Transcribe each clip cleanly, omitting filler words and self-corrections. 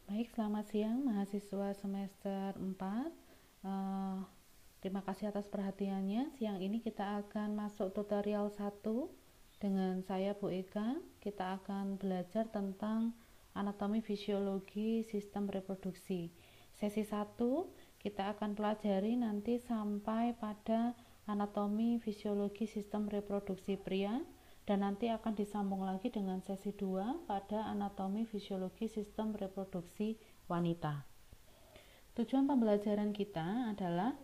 Baik, selamat siang mahasiswa semester 4. Terima kasih atas perhatiannya. Siang ini kita akan masuk tutorial 1 dengan saya Bu Eka. Kita akan belajar tentang anatomi fisiologi sistem reproduksi. Sesi 1 kita akan pelajari nanti sampai pada anatomi fisiologi sistem reproduksi pria, dan nanti akan disambung lagi dengan sesi 2 pada anatomi fisiologi sistem reproduksi wanita. Tujuan pembelajaran kita adalah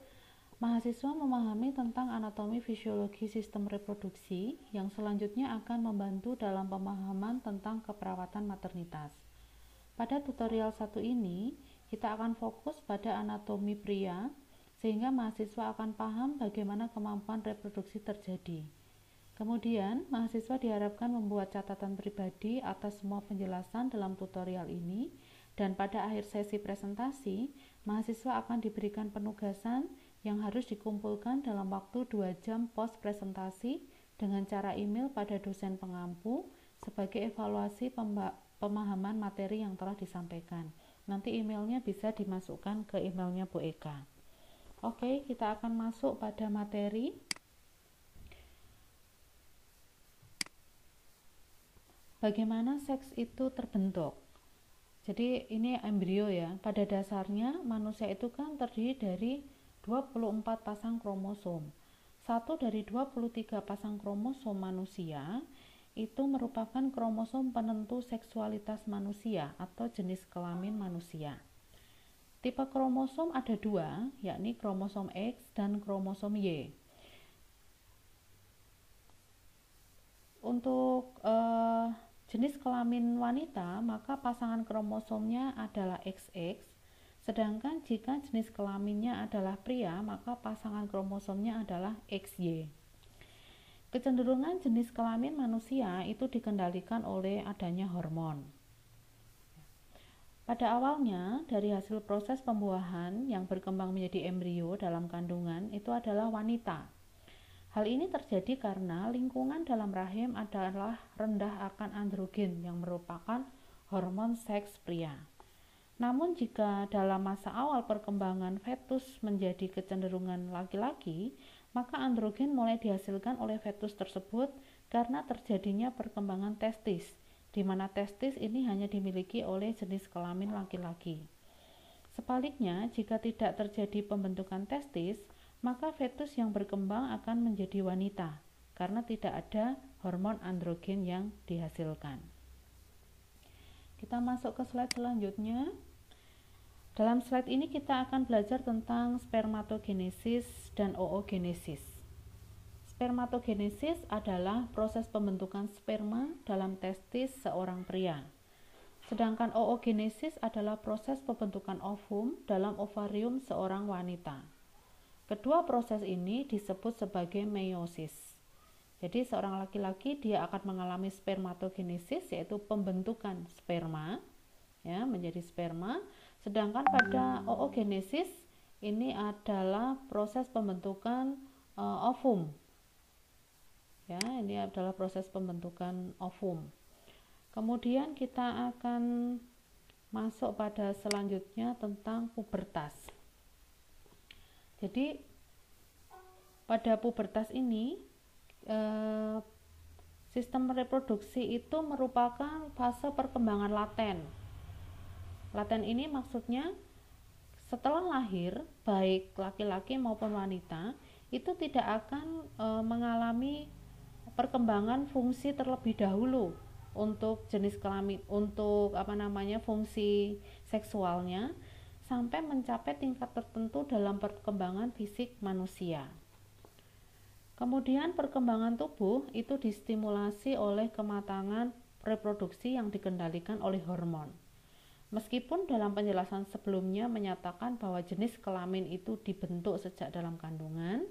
mahasiswa memahami tentang anatomi fisiologi sistem reproduksi yang selanjutnya akan membantu dalam pemahaman tentang keperawatan maternitas. Pada tutorial 1 ini, kita akan fokus pada anatomi pria sehingga mahasiswa akan paham bagaimana kemampuan reproduksi terjadi. Kemudian, mahasiswa diharapkan membuat catatan pribadi atas semua penjelasan dalam tutorial ini, dan pada akhir sesi presentasi, mahasiswa akan diberikan penugasan yang harus dikumpulkan dalam waktu 2 jam pos presentasi dengan cara email pada dosen pengampu sebagai evaluasi pemahaman materi yang telah disampaikan. Nanti emailnya bisa dimasukkan ke emailnya Bu Eka. Oke, kita akan masuk pada materi. Bagaimana seks itu terbentuk? Jadi ini embrio ya. Pada dasarnya manusia itu kan terdiri dari 24 pasang kromosom. Satu dari 23 pasang kromosom manusia itu merupakan kromosom penentu seksualitas manusia atau jenis kelamin manusia. Tipe kromosom ada 2, yakni kromosom X dan kromosom Y. Untuk jenis kelamin wanita, maka pasangan kromosomnya adalah XX, sedangkan jika jenis kelaminnya adalah pria, maka pasangan kromosomnya adalah XY. Kecenderungan jenis kelamin manusia itu dikendalikan oleh adanya hormon. Pada awalnya, dari hasil proses pembuahan yang berkembang menjadi embrio dalam kandungan itu adalah wanita. Hal ini terjadi karena lingkungan dalam rahim adalah rendah akan androgen yang merupakan hormon seks pria. Namun jika dalam masa awal perkembangan fetus menjadi kecenderungan laki-laki, maka androgen mulai dihasilkan oleh fetus tersebut karena terjadinya perkembangan testis, di mana testis ini hanya dimiliki oleh jenis kelamin laki-laki. Sebaliknya, jika tidak terjadi pembentukan testis, maka fetus yang berkembang akan menjadi wanita karena tidak ada hormon androgen yang dihasilkan. Kita masuk ke slide selanjutnya. Dalam slide ini kita akan belajar tentang spermatogenesis dan oogenesis. Spermatogenesis adalah proses pembentukan sperma dalam testis seorang pria. Sedangkan oogenesis adalah proses pembentukan ovum dalam ovarium seorang wanita. Kedua proses ini disebut sebagai meiosis. Jadi seorang laki-laki dia akan mengalami spermatogenesis, yaitu pembentukan sperma ya menjadi sperma, sedangkan pada oogenesis ini adalah proses pembentukan ovum. Ya, ini adalah proses pembentukan ovum. Kemudian kita akan masuk pada selanjutnya tentang pubertas. Jadi pada pubertas ini sistem reproduksi itu merupakan fase perkembangan laten. Laten ini maksudnya setelah lahir, baik laki-laki maupun wanita itu tidak akan mengalami perkembangan fungsi terlebih dahulu untuk jenis kelamin, untuk fungsi seksualnya, sampai mencapai tingkat tertentu dalam perkembangan fisik manusia. Kemudian perkembangan tubuh itu distimulasi oleh kematangan reproduksi yang dikendalikan oleh hormon. Meskipun dalam penjelasan sebelumnya menyatakan bahwa jenis kelamin itu dibentuk sejak dalam kandungan,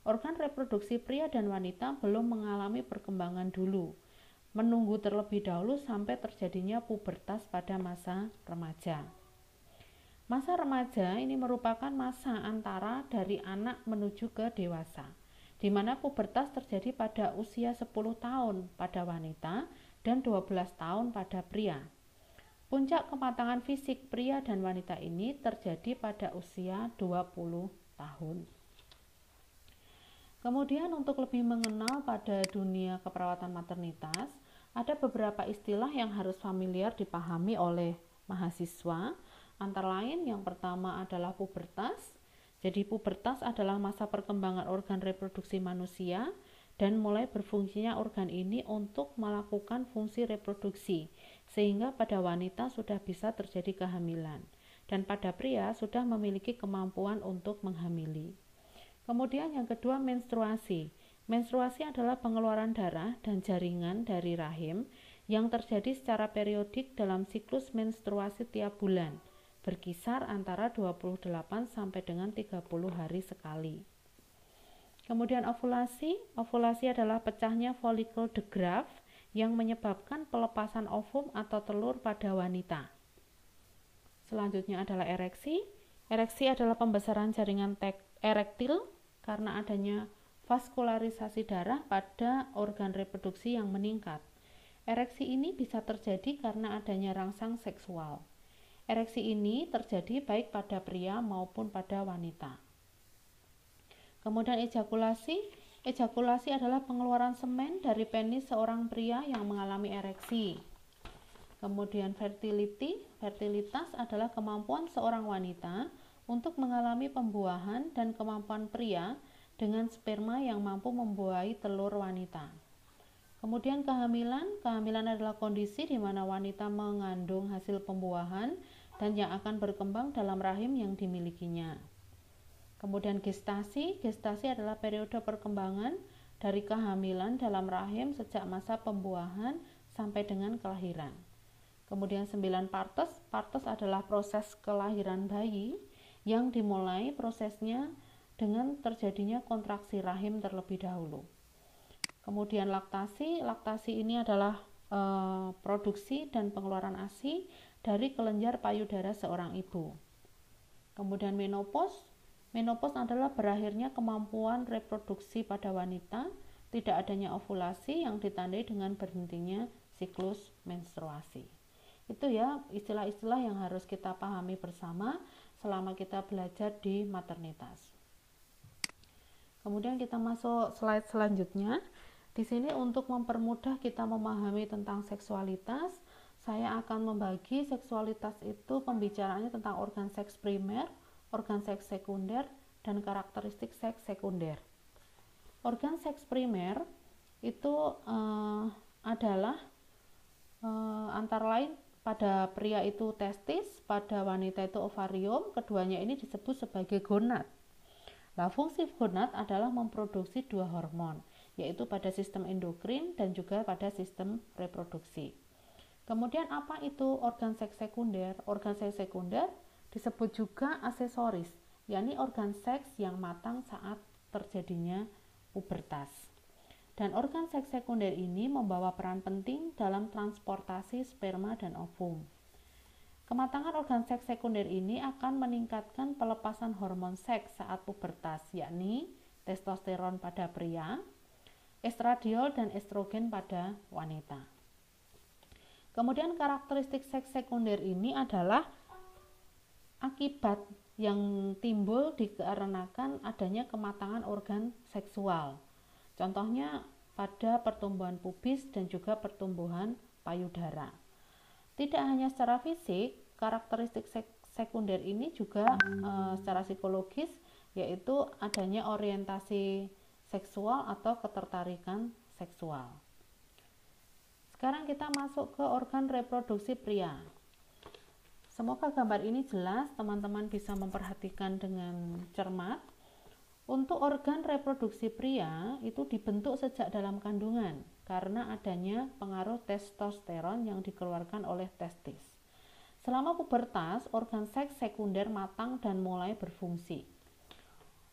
organ reproduksi pria dan wanita belum mengalami perkembangan dulu, menunggu terlebih dahulu sampai terjadinya pubertas pada masa remaja. Masa remaja ini merupakan masa antara dari anak menuju ke dewasa, di mana pubertas terjadi pada usia 10 tahun pada wanita dan 12 tahun pada pria. Puncak kematangan fisik pria dan wanita ini terjadi pada usia 20 tahun. Kemudian untuk lebih mengenal pada dunia keperawatan maternitas, ada beberapa istilah yang harus familiar dipahami oleh mahasiswa. Antara lain yang pertama adalah pubertas. Jadi pubertas adalah masa perkembangan organ reproduksi manusia dan mulai berfungsinya organ ini untuk melakukan fungsi reproduksi, sehingga pada wanita sudah bisa terjadi kehamilan dan pada pria sudah memiliki kemampuan untuk menghamili. Kemudian yang kedua, menstruasi. Menstruasi adalah pengeluaran darah dan jaringan dari rahim yang terjadi secara periodik dalam siklus menstruasi tiap bulan, berkisar antara 28 sampai dengan 30 hari sekali. Kemudian ovulasi. Ovulasi adalah pecahnya folikel de Graaff yang menyebabkan pelepasan ovum atau telur pada wanita. Selanjutnya adalah ereksi. Ereksi adalah pembesaran jaringan erektil karena adanya vaskularisasi darah pada organ reproduksi yang meningkat. Ereksi ini bisa terjadi karena adanya rangsang seksual. Ereksi ini terjadi baik pada pria maupun pada wanita. Kemudian ejakulasi. Ejakulasi adalah pengeluaran semen dari penis seorang pria yang mengalami ereksi. Kemudian fertility. Fertilitas adalah kemampuan seorang wanita untuk mengalami pembuahan dan kemampuan pria dengan sperma yang mampu membuahi telur wanita. Kemudian kehamilan. Kehamilan adalah kondisi di mana wanita mengandung hasil pembuahan dan yang akan berkembang dalam rahim yang dimilikinya. Kemudian gestasi. Gestasi adalah periode perkembangan dari kehamilan dalam rahim sejak masa pembuahan sampai dengan kelahiran. Kemudian 9 partes. Partes adalah proses kelahiran bayi yang dimulai prosesnya dengan terjadinya kontraksi rahim terlebih dahulu. Kemudian laktasi. Laktasi ini adalah produksi dan pengeluaran ASI dari kelenjar payudara seorang ibu. Kemudian menopause. Menopause adalah berakhirnya kemampuan reproduksi pada wanita, tidak adanya ovulasi yang ditandai dengan berhentinya siklus menstruasi. Itu ya istilah-istilah yang harus kita pahami bersama selama kita belajar di maternitas. Kemudian kita masuk slide selanjutnya. Di sini untuk mempermudah kita memahami tentang seksualitas, saya akan membagi seksualitas itu pembicaraannya tentang organ seks primer, organ seks sekunder, dan karakteristik seks sekunder. Organ seks primer itu adalah antara lain pada pria itu testis, pada wanita itu ovarium, keduanya ini disebut sebagai gonad. Nah, fungsi gonad adalah memproduksi dua hormon, yaitu pada sistem endokrin dan juga pada sistem reproduksi. Kemudian apa itu organ seks sekunder? Organ seks sekunder disebut juga aksesoris, yakni organ seks yang matang saat terjadinya pubertas. Dan organ seks sekunder ini membawa peran penting dalam transportasi sperma dan ovum. Kematangan organ seks sekunder ini akan meningkatkan pelepasan hormon seks saat pubertas, yakni testosteron pada pria, estradiol dan estrogen pada wanita. Kemudian karakteristik seks sekunder ini adalah akibat yang timbul dikarenakan adanya kematangan organ seksual. Contohnya pada pertumbuhan pubis dan juga pertumbuhan payudara. Tidak hanya secara fisik, karakteristik sekunder ini juga secara psikologis, yaitu adanya orientasi seksual atau ketertarikan seksual. Sekarang kita masuk ke organ reproduksi pria. Semoga gambar ini jelas, teman-teman bisa memperhatikan dengan cermat. Untuk organ reproduksi pria itu dibentuk sejak dalam kandungan karena adanya pengaruh testosteron yang dikeluarkan oleh testis. Selama pubertas, organ seks sekunder matang dan mulai berfungsi.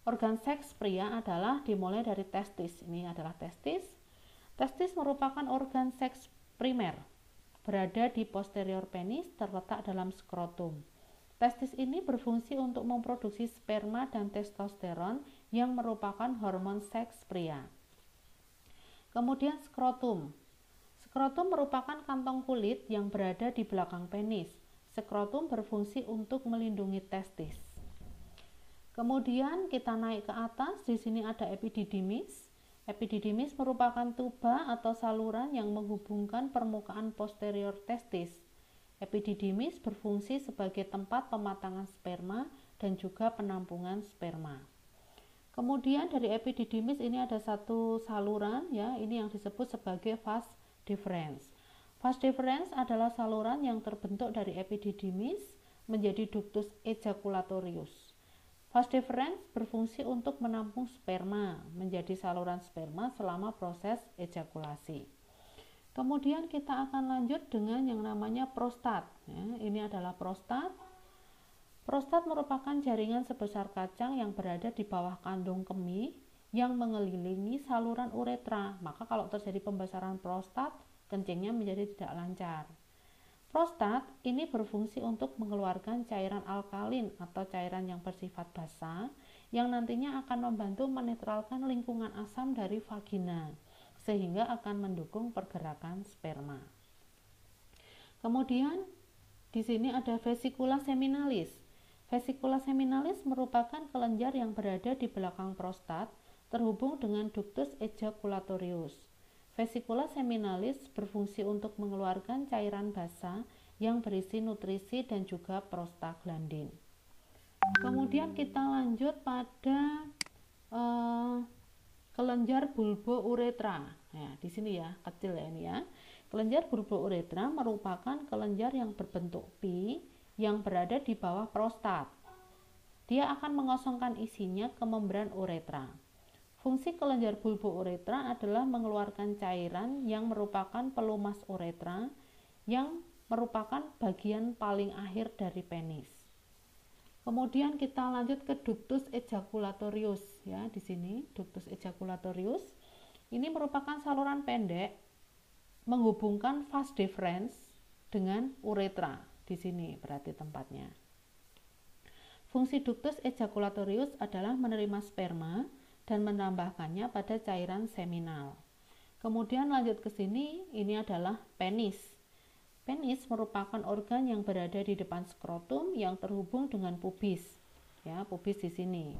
Organ seks pria adalah dimulai dari testis. Ini adalah testis. Testis merupakan organ seks primer. Berada di posterior penis, terletak dalam skrotum. Testis ini berfungsi untuk memproduksi sperma dan testosteron yang merupakan hormon seks pria. Kemudian skrotum. Skrotum merupakan kantong kulit yang berada di belakang penis. Skrotum berfungsi untuk melindungi testis. Kemudian kita naik ke atas, di sini ada epididymis. Epididymis merupakan tuba atau saluran yang menghubungkan permukaan posterior testis. Epididymis berfungsi sebagai tempat pematangan sperma dan juga penampungan sperma. Kemudian dari epididymis ini ada satu saluran ya, ini yang disebut sebagai vas deferens. Vas deferens adalah saluran yang terbentuk dari epididymis menjadi ductus ejaculatorius. Vas deferens berfungsi untuk menampung sperma menjadi saluran sperma selama proses ejakulasi. Kemudian kita akan lanjut dengan yang namanya prostat. Ya, ini adalah prostat. Prostat merupakan jaringan sebesar kacang yang berada di bawah kandung kemih yang mengelilingi saluran uretra. Maka kalau terjadi pembesaran prostat, kencingnya menjadi tidak lancar. Prostat ini berfungsi untuk mengeluarkan cairan alkalin atau cairan yang bersifat basa yang nantinya akan membantu menetralkan lingkungan asam dari vagina sehingga akan mendukung pergerakan sperma. Kemudian di sini ada vesicula seminalis. Vesicula seminalis merupakan kelenjar yang berada di belakang prostat terhubung dengan ductus ejaculatorius. Vesicula seminalis berfungsi untuk mengeluarkan cairan basa yang berisi nutrisi dan juga prostaglandin. Kemudian kita lanjut pada kelenjar bulbouretra. Nah, di sini ya, kecil ya ini ya. Kelenjar bulbouretra merupakan kelenjar yang berbentuk pi yang berada di bawah prostat. Dia akan mengosongkan isinya ke membran uretra. Fungsi kelenjar bulbouretra adalah mengeluarkan cairan yang merupakan pelumas uretra yang merupakan bagian paling akhir dari penis. Kemudian kita lanjut ke ductus ejaculatorius ya, di sini ductus ejaculatorius. Ini merupakan saluran pendek menghubungkan vas deferens dengan uretra. Di sini berarti tempatnya. Fungsi ductus ejaculatorius adalah menerima sperma dan menambahkannya pada cairan seminal. Kemudian lanjut ke sini, ini adalah penis. Penis merupakan organ yang berada di depan skrotum yang terhubung dengan pubis. Ya, pubis di sini.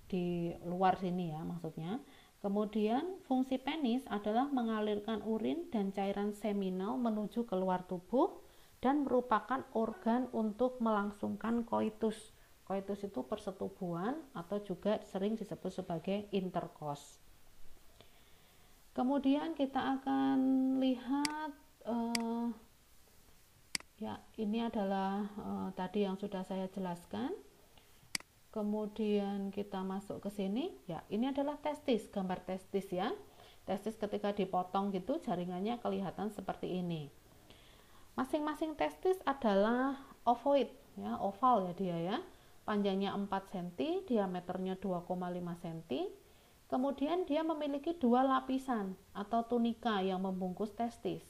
Di luar sini ya maksudnya. Kemudian fungsi penis adalah mengalirkan urin dan cairan seminal menuju keluar tubuh dan merupakan organ untuk melangsungkan koitus. Koitus itu persetubuhan atau juga sering disebut sebagai intercourse. Kemudian kita akan lihat ya, ini adalah tadi yang sudah saya jelaskan. Kemudian kita masuk ke sini, ya ini adalah testis, gambar testis ya. Testis ketika dipotong gitu jaringannya kelihatan seperti ini. Masing-masing testis adalah ovoid ya, oval ya dia ya. Panjangnya 4 cm, diameternya 2,5 cm. Kemudian dia memiliki dua lapisan atau tunika yang membungkus testis.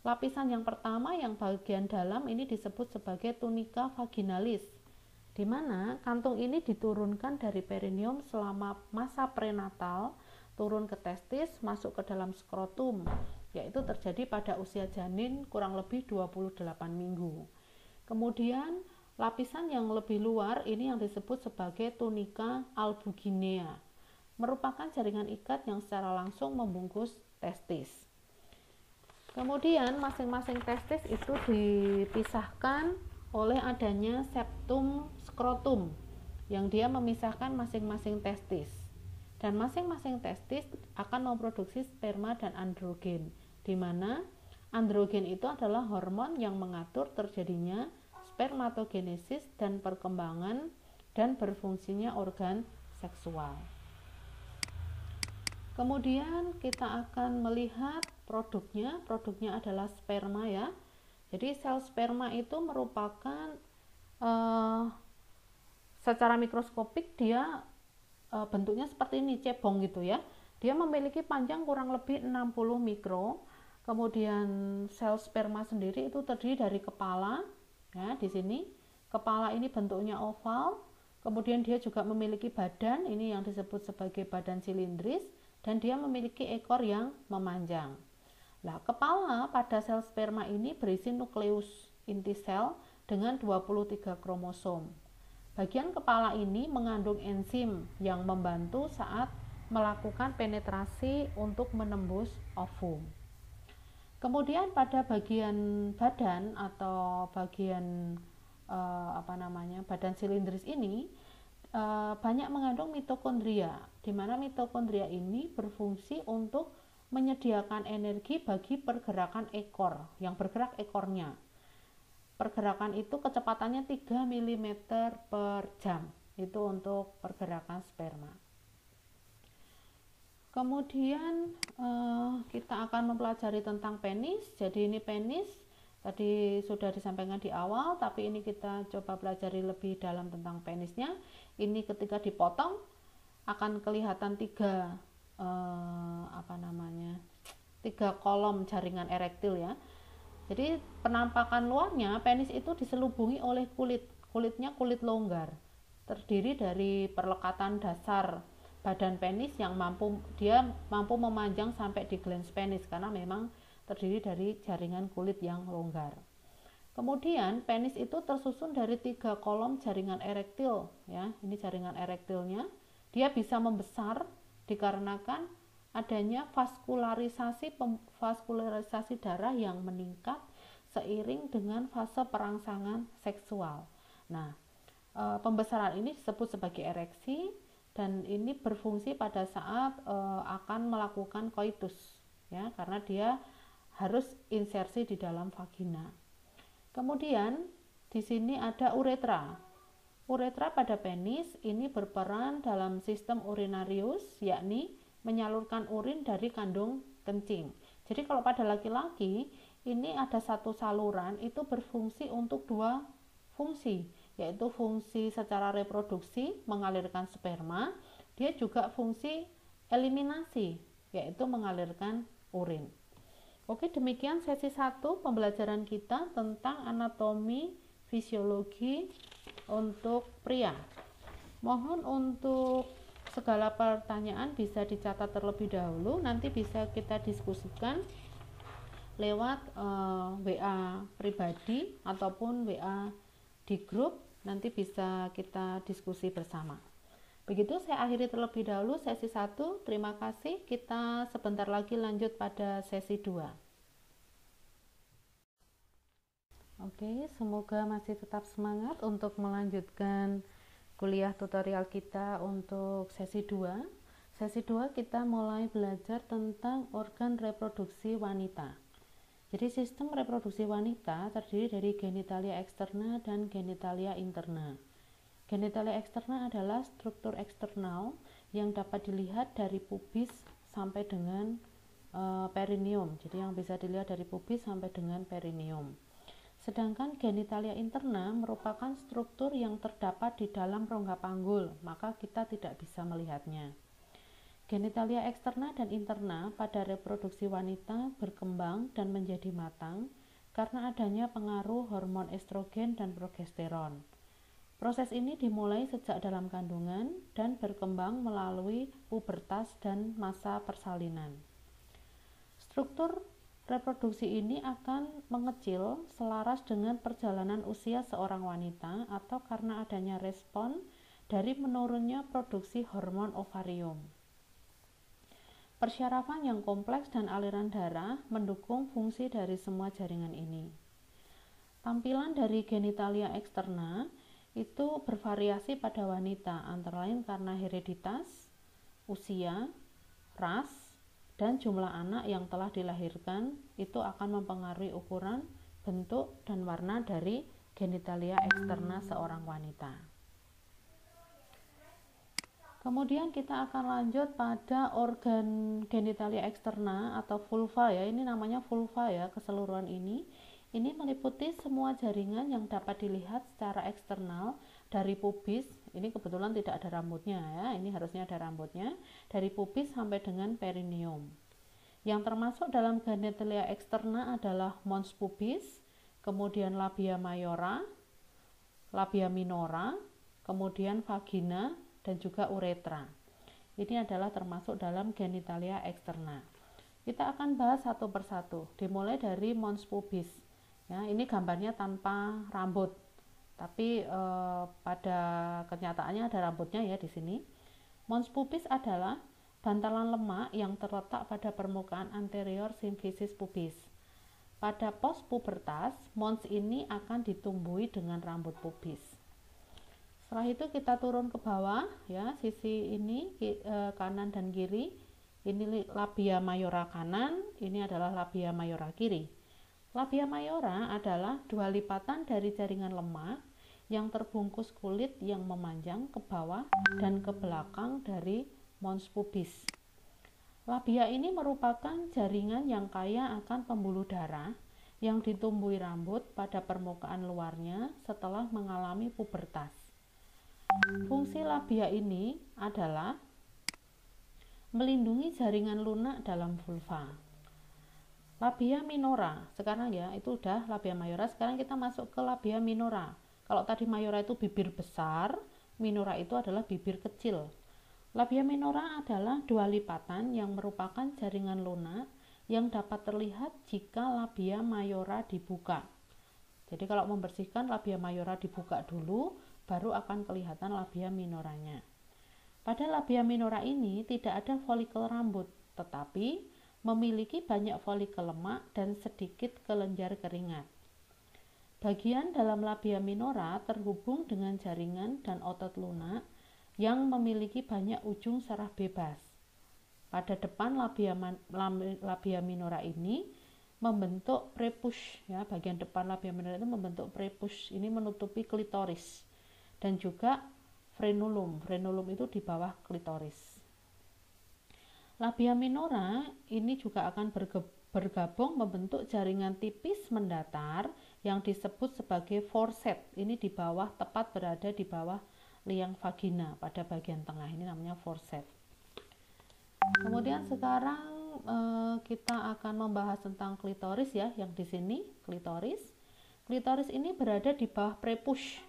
Lapisan yang pertama yang bagian dalam ini disebut sebagai tunika vaginalis, di mana kantung ini diturunkan dari perineum selama masa prenatal, turun ke testis, masuk ke dalam skrotum, yaitu terjadi pada usia janin kurang lebih 28 minggu. Kemudian lapisan yang lebih luar ini yang disebut sebagai tunika albuginea, merupakan jaringan ikat yang secara langsung membungkus testis. Kemudian masing-masing testis itu dipisahkan oleh adanya septum skrotum yang dia memisahkan masing-masing testis. Dan masing-masing testis akan memproduksi sperma dan androgen, di mana androgen itu adalah hormon yang mengatur terjadinya spermatogenesis dan perkembangan dan berfungsinya organ seksual. Kemudian kita akan melihat produknya. Produknya adalah sperma ya. Jadi sel sperma itu merupakan secara mikroskopik dia bentuknya seperti ini, cebong gitu ya. Dia memiliki panjang kurang lebih 60 mikro. Kemudian sel sperma sendiri itu terdiri dari kepala ya, di sini kepala ini bentuknya oval, kemudian dia juga memiliki badan, ini yang disebut sebagai badan silindris, dan dia memiliki ekor yang memanjang. Nah, kepala pada sel sperma ini berisi nukleus inti sel dengan 23 kromosom. Bagian kepala ini mengandung enzim yang membantu saat melakukan penetrasi untuk menembus ovum. Kemudian pada bagian badan atau bagian badan silindris ini banyak mengandung mitokondria, di mana mitokondria ini berfungsi untuk menyediakan energi bagi pergerakan ekor, yang bergerak ekornya. Pergerakan itu kecepatannya 3 mm per jam, itu untuk pergerakan sperma. Kemudian kita akan mempelajari tentang penis. Jadi ini penis tadi sudah disampaikan di awal, tapi ini kita coba pelajari lebih dalam tentang penisnya. Ini ketika dipotong akan kelihatan tiga kolom jaringan erektil ya. Jadi penampakan luarnya penis itu diselubungi oleh kulitnya kulit longgar, terdiri dari perlekatan dasar badan penis yang mampu memanjang sampai di glans penis karena memang terdiri dari jaringan kulit yang longgar. Kemudian penis itu tersusun dari 3 kolom jaringan erektil ya. Ini jaringan erektilnya. Dia bisa membesar dikarenakan adanya vaskularisasi darah yang meningkat seiring dengan fase perangsangan seksual. Nah, pembesaran ini disebut sebagai ereksi dan ini berfungsi pada saat akan melakukan koitus ya, karena dia harus insersi di dalam vagina. Kemudian di sini ada uretra. Uretra pada penis ini berperan dalam sistem urinarius, yakni menyalurkan urin dari kandung kencing. Jadi kalau pada laki-laki ini ada satu saluran itu berfungsi untuk 2 fungsi, yaitu fungsi secara reproduksi mengalirkan sperma, dia juga fungsi eliminasi yaitu mengalirkan urin. Oke, demikian sesi 1 pembelajaran kita tentang anatomi fisiologi untuk pria. Mohon untuk segala pertanyaan bisa dicatat terlebih dahulu, nanti bisa kita diskusikan lewat WA pribadi ataupun WA di grup, nanti bisa kita diskusi bersama. Begitu saya akhiri terlebih dahulu sesi 1. Terima kasih. Kita sebentar lagi lanjut pada sesi 2. Oke, semoga masih tetap semangat untuk melanjutkan kuliah tutorial kita untuk sesi 2. Sesi 2 kita mulai belajar tentang organ reproduksi wanita. Jadi sistem reproduksi wanita terdiri dari genitalia eksterna dan genitalia interna. Genitalia eksterna adalah struktur eksternal yang dapat dilihat dari pubis sampai dengan perineum. Jadi yang bisa dilihat dari pubis sampai dengan perineum. Sedangkan genitalia interna merupakan struktur yang terdapat di dalam rongga panggul, maka kita tidak bisa melihatnya. Genitalia eksterna dan interna pada reproduksi wanita berkembang dan menjadi matang karena adanya pengaruh hormon estrogen dan progesteron. Proses ini dimulai sejak dalam kandungan dan berkembang melalui pubertas dan masa persalinan. Struktur reproduksi ini akan mengecil selaras dengan perjalanan usia seorang wanita atau karena adanya respon dari menurunnya produksi hormon ovarium. Persyarafan yang kompleks dan aliran darah mendukung fungsi dari semua jaringan ini. Tampilan dari genitalia eksterna itu bervariasi pada wanita, antara lain karena hereditas, usia, ras, dan jumlah anak yang telah dilahirkan itu akan mempengaruhi ukuran, bentuk, dan warna dari genitalia eksterna seorang wanita. Kemudian kita akan lanjut pada organ genitalia eksterna atau vulva ya. Ini namanya vulva ya, keseluruhan ini. Ini meliputi semua jaringan yang dapat dilihat secara eksternal dari pubis. Ini kebetulan tidak ada rambutnya ya. Ini harusnya ada rambutnya. Dari pubis sampai dengan perineum. Yang termasuk dalam genitalia eksterna adalah mons pubis, kemudian labia mayora, labia minora, kemudian vagina, dan juga uretra. Ini adalah termasuk dalam genitalia eksterna. Kita akan bahas satu persatu, dimulai dari mons pubis. Ya, ini gambarnya tanpa rambut, tapi pada kenyataannya ada rambutnya ya di sini. Mons pubis adalah bantalan lemak yang terletak pada permukaan anterior simfisis pubis. Pada pos pubertas, mons ini akan ditumbuhi dengan rambut pubis. Setelah itu kita turun ke bawah ya, sisi ini kanan dan kiri. Ini labia mayora kanan, ini adalah labia mayora kiri. Labia mayora adalah dua lipatan dari jaringan lemak yang terbungkus kulit yang memanjang ke bawah dan ke belakang dari mons pubis. Labia ini merupakan jaringan yang kaya akan pembuluh darah yang ditumbuhi rambut pada permukaan luarnya setelah mengalami pubertas. Fungsi labia ini adalah melindungi jaringan lunak dalam vulva. Labia minora, sekarang ya itu udah labia mayora, sekarang kita masuk ke labia minora. Kalau tadi mayora itu bibir besar, minora itu adalah bibir kecil. Labia minora adalah dua lipatan yang merupakan jaringan lunak yang dapat terlihat jika labia mayora dibuka. Jadi kalau membersihkan labia mayora dibuka dulu, baru akan kelihatan labia minoranya. Pada labia minora ini tidak ada folikel rambut, tetapi memiliki banyak folikel lemak dan sedikit kelenjar keringat. Bagian dalam labia minora terhubung dengan jaringan dan otot lunak yang memiliki banyak ujung serah bebas. Pada depan labia minora ini membentuk prepuce, ya, bagian depan labia minora itu membentuk prepuce, ini menutupi klitoris, dan juga frenulum. Frenulum itu di bawah klitoris. Labia minora ini juga akan bergabung membentuk jaringan tipis mendatar yang disebut sebagai forset. Ini di bawah, tepat berada di bawah liang vagina pada bagian tengah, ini namanya forset. Kemudian sekarang kita akan membahas tentang klitoris ya, yang di sini klitoris. Klitoris ini berada di bawah prepuce.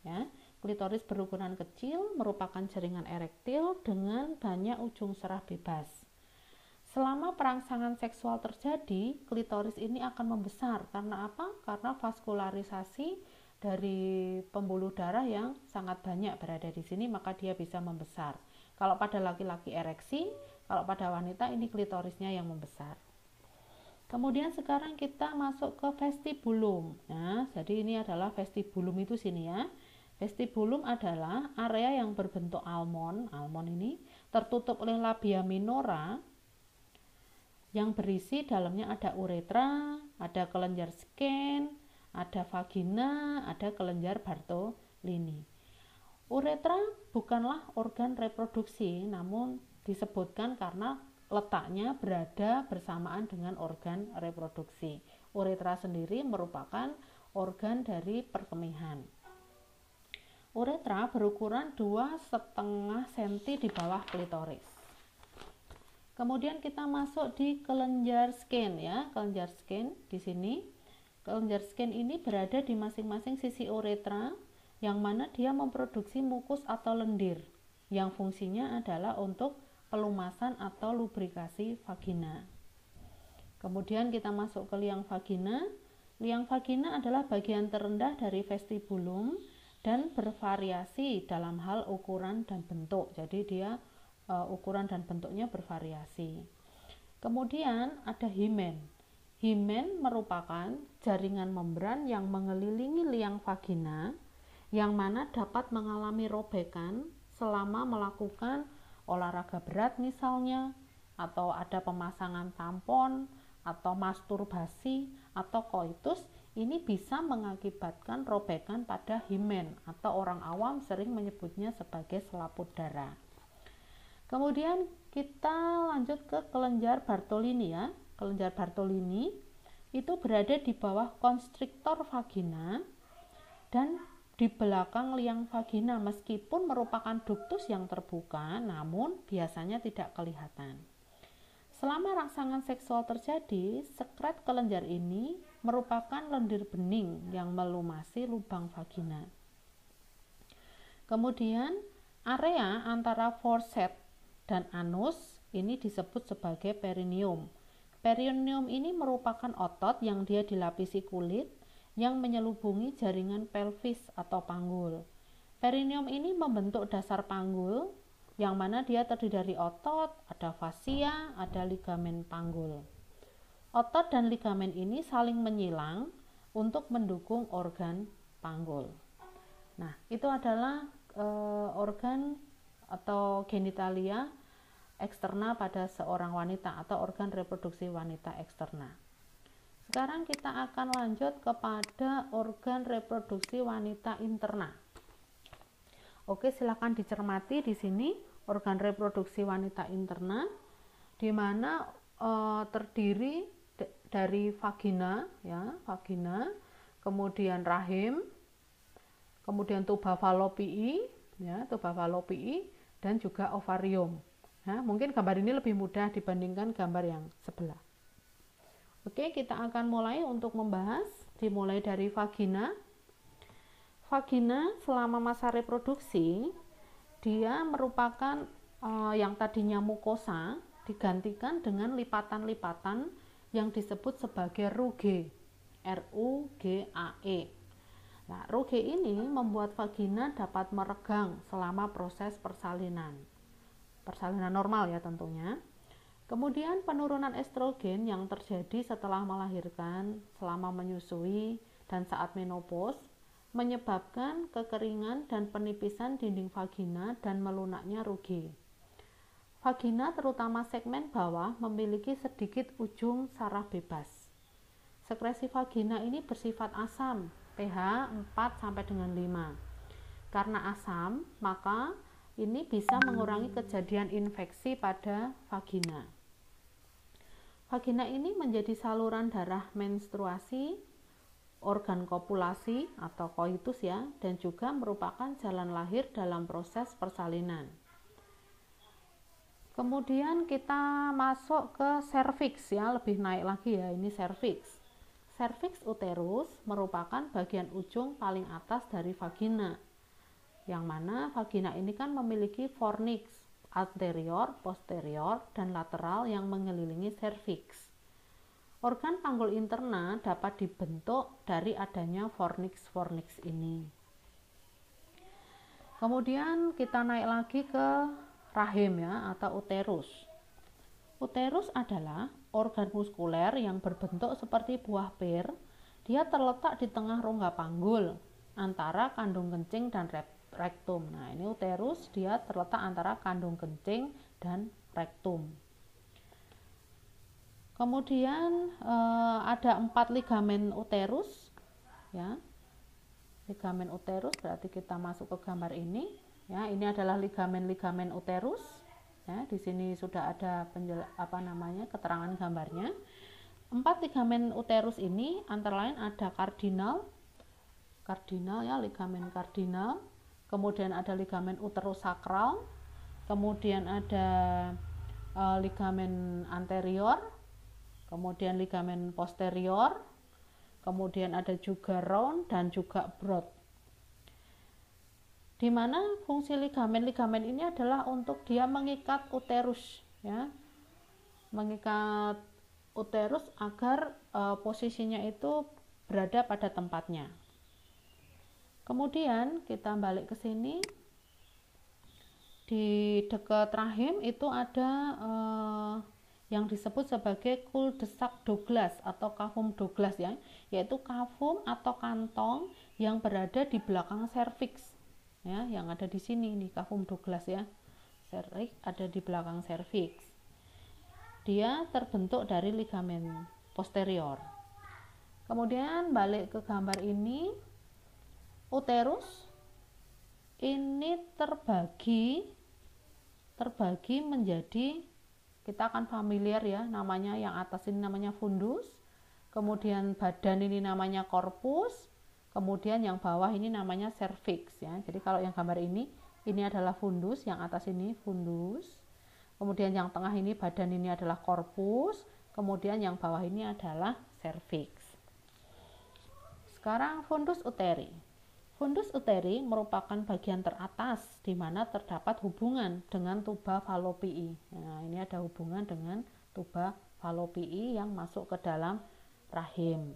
Ya. Klitoris berukuran kecil, merupakan jaringan erektil dengan banyak ujung serah bebas. Selama perangsangan seksual terjadi, klitoris ini akan membesar. Karena apa? Karena vaskularisasi dari pembuluh darah yang sangat banyak berada di sini, maka dia bisa membesar. Kalau pada laki-laki ereksi, kalau pada wanita ini klitorisnya yang membesar. Kemudian sekarang kita masuk ke vestibulum. Nah, jadi ini adalah vestibulum itu sini ya. Vestibulum adalah area yang berbentuk almond. Almond ini tertutup oleh labia minora yang berisi dalamnya ada uretra, ada kelenjar Skene, ada vagina, ada kelenjar Bartolini. Uretra bukanlah organ reproduksi, namun disebutkan karena letaknya berada bersamaan dengan organ reproduksi. Uretra sendiri merupakan organ dari perkemihan. Uretra berukuran 2,5 cm di bawah klitoris. Kemudian kita masuk di kelenjar Skene ya, kelenjar Skene di sini. Kelenjar Skene ini berada di masing-masing sisi uretra, yang mana dia memproduksi mukus atau lendir, yang fungsinya adalah untuk pelumasan atau lubrikasi vagina. Kemudian kita masuk ke liang vagina. Liang vagina adalah bagian terendah dari vestibulum dan bervariasi dalam hal ukuran dan bentuk. Jadi dia ukuran dan bentuknya bervariasi. Kemudian ada himen. Himen merupakan jaringan membran yang mengelilingi liang vagina yang mana dapat mengalami robekan selama melakukan olahraga berat misalnya, atau ada pemasangan tampon, atau masturbasi, atau koitus. Ini bisa mengakibatkan robekan pada himen, atau orang awam sering menyebutnya sebagai selaput darah. Kemudian kita lanjut ke kelenjar Bartolini ya. Kelenjar Bartolini itu berada di bawah konstriktor vagina dan di belakang liang vagina, meskipun merupakan duktus yang terbuka, namun biasanya tidak kelihatan. Selama rangsangan seksual terjadi, sekret kelenjar ini merupakan lendir bening yang melumasi lubang vagina. Kemudian area antara forset dan anus ini disebut sebagai perineum. Perineum ini merupakan otot yang dia dilapisi kulit yang menyelubungi jaringan pelvis atau panggul. Perineum ini membentuk dasar panggul yang mana dia terdiri dari otot, ada fascia, ada ligamen panggul. Otot dan ligamen ini saling menyilang untuk mendukung organ panggul. Nah, itu adalah organ atau genitalia eksterna pada seorang wanita atau organ reproduksi wanita eksterna. Sekarang kita akan lanjut kepada organ reproduksi wanita interna. Oke, silakan dicermati di sini organ reproduksi wanita interna, di mana terdiri dari vagina, ya, vagina, kemudian rahim, kemudian tuba falopii, ya, tuba falopii, dan juga ovarium. Nah, mungkin gambar ini lebih mudah dibandingkan gambar yang sebelah. Oke, kita akan mulai untuk membahas, dimulai dari vagina. Vagina selama masa reproduksi, dia merupakan yang tadinya mukosa, digantikan dengan lipatan-lipatan yang disebut sebagai rugae, R-U-G-A-E. Nah, rugae ini membuat vagina dapat meregang selama proses persalinan normal ya tentunya. Kemudian penurunan estrogen yang terjadi setelah melahirkan, selama menyusui, dan saat menopause menyebabkan kekeringan dan penipisan dinding vagina dan melunaknya rugae. Vagina terutama segmen bawah memiliki sedikit ujung saraf bebas. Sekresi vagina ini bersifat asam, pH 4 sampai dengan 5. Karena asam, maka ini bisa mengurangi kejadian infeksi pada vagina. Vagina ini menjadi saluran darah menstruasi, organ kopulasi atau koitus ya, dan juga merupakan jalan lahir dalam proses persalinan. Kemudian kita masuk ke serviks ya, lebih naik lagi ya, ini serviks. Serviks uterus merupakan bagian ujung paling atas dari vagina. Yang mana vagina ini kan memiliki fornix anterior, posterior, dan lateral yang mengelilingi serviks. Organ panggul interna dapat dibentuk dari adanya fornix ini. Kemudian kita naik lagi ke rahim ya, atau uterus. Uterus adalah organ muskuler yang berbentuk seperti buah pir. Dia terletak di tengah rongga panggul antara kandung kencing dan rektum. Nah, ini uterus, dia terletak antara kandung kencing dan rektum. Kemudian ada 4 ligamen uterus ya. Ligamen uterus berarti kita masuk ke gambar ini ya. Ini adalah ligamen uterus ya. Di sini sudah ada keterangan gambarnya. 4 ligamen uterus ini antara lain ada kardinal ya, ligamen kardinal. Kemudian ada ligamen uterosakral, kemudian ada ligamen anterior, kemudian ligamen posterior, kemudian ada juga round dan juga broad. Di mana fungsi ligamen ini adalah untuk dia mengikat uterus ya, mengikat uterus agar posisinya itu berada pada tempatnya. Kemudian kita balik ke sini, di dekat rahim itu ada yang disebut sebagai cul-de-sac Douglas atau kavum Douglas ya, yaitu kavum atau kantong yang berada di belakang serviks ya, yang ada di sini nih kavum Douglas ya, serviks ada di belakang serviks. Dia terbentuk dari ligamen posterior. Kemudian balik ke gambar ini, uterus ini terbagi menjadi, kita akan familiar ya, namanya yang atas ini namanya fundus, kemudian badan ini namanya corpus, kemudian yang bawah ini namanya cervix ya. Jadi kalau yang gambar ini adalah fundus, yang atas ini fundus, kemudian yang tengah ini badan ini adalah corpus, kemudian yang bawah ini adalah cervix. Sekarang fundus uteri. Fundus uteri merupakan bagian teratas di mana terdapat hubungan dengan tuba falopii. Nah, ini ada hubungan dengan tuba falopii yang masuk ke dalam rahim.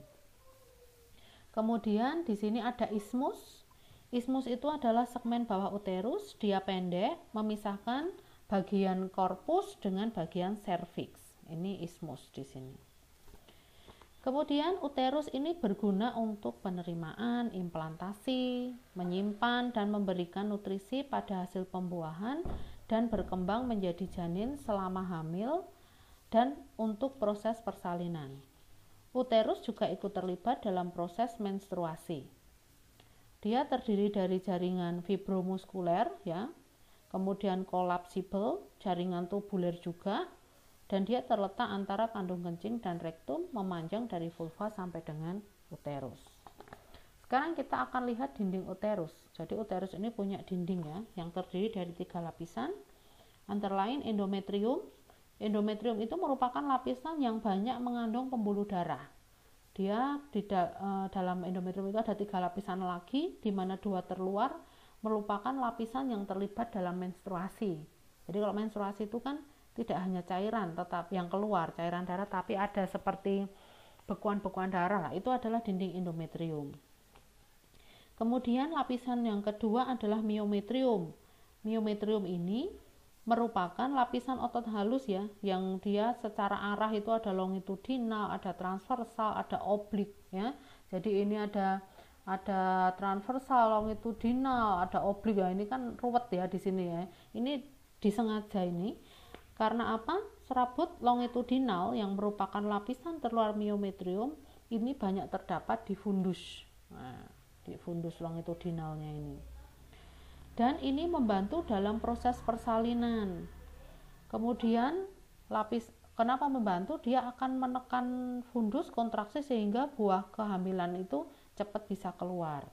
Kemudian di sini ada ismus. Ismus itu adalah segmen bawah uterus, dia pendek, memisahkan bagian korpus dengan bagian serviks. Ini ismus di sini. Kemudian uterus ini berguna untuk penerimaan, implantasi, menyimpan dan memberikan nutrisi pada hasil pembuahan dan berkembang menjadi janin selama hamil dan untuk proses persalinan. Uterus juga ikut terlibat dalam proses menstruasi. Dia terdiri dari jaringan fibromuskuler ya, kemudian kolapsibel, jaringan tubuler juga, dan dia terletak antara kandung kencing dan rektum, memanjang dari vulva sampai dengan uterus. Sekarang kita akan lihat dinding uterus. Jadi uterus ini punya dinding ya, yang terdiri dari 3 lapisan, antara lain endometrium. Endometrium itu merupakan lapisan yang banyak mengandung pembuluh darah. Dia dalam endometrium itu ada 3 lapisan lagi, di mana 2 terluar merupakan lapisan yang terlibat dalam menstruasi. Jadi kalau menstruasi itu kan tidak hanya cairan tetap yang keluar, cairan darah, tapi ada seperti bekuan-bekuan darah. Itu adalah dinding endometrium. Kemudian lapisan yang kedua adalah miometrium. Miometrium ini merupakan lapisan otot halus ya, yang dia secara arah itu ada longitudinal, ada transversal, ada oblik ya. Jadi ini ada transversal, longitudinal, ada oblik ya. Ini kan ruwet ya di sini ya. Ini disengaja ini karena apa? Serabut longitudinal yang merupakan lapisan terluar miometrium ini banyak terdapat di fundus. Nah, di fundus longitudinalnya ini. Dan ini membantu dalam proses persalinan. Kemudian kenapa membantu? Dia akan menekan fundus kontraksi sehingga buah kehamilan itu cepat bisa keluar.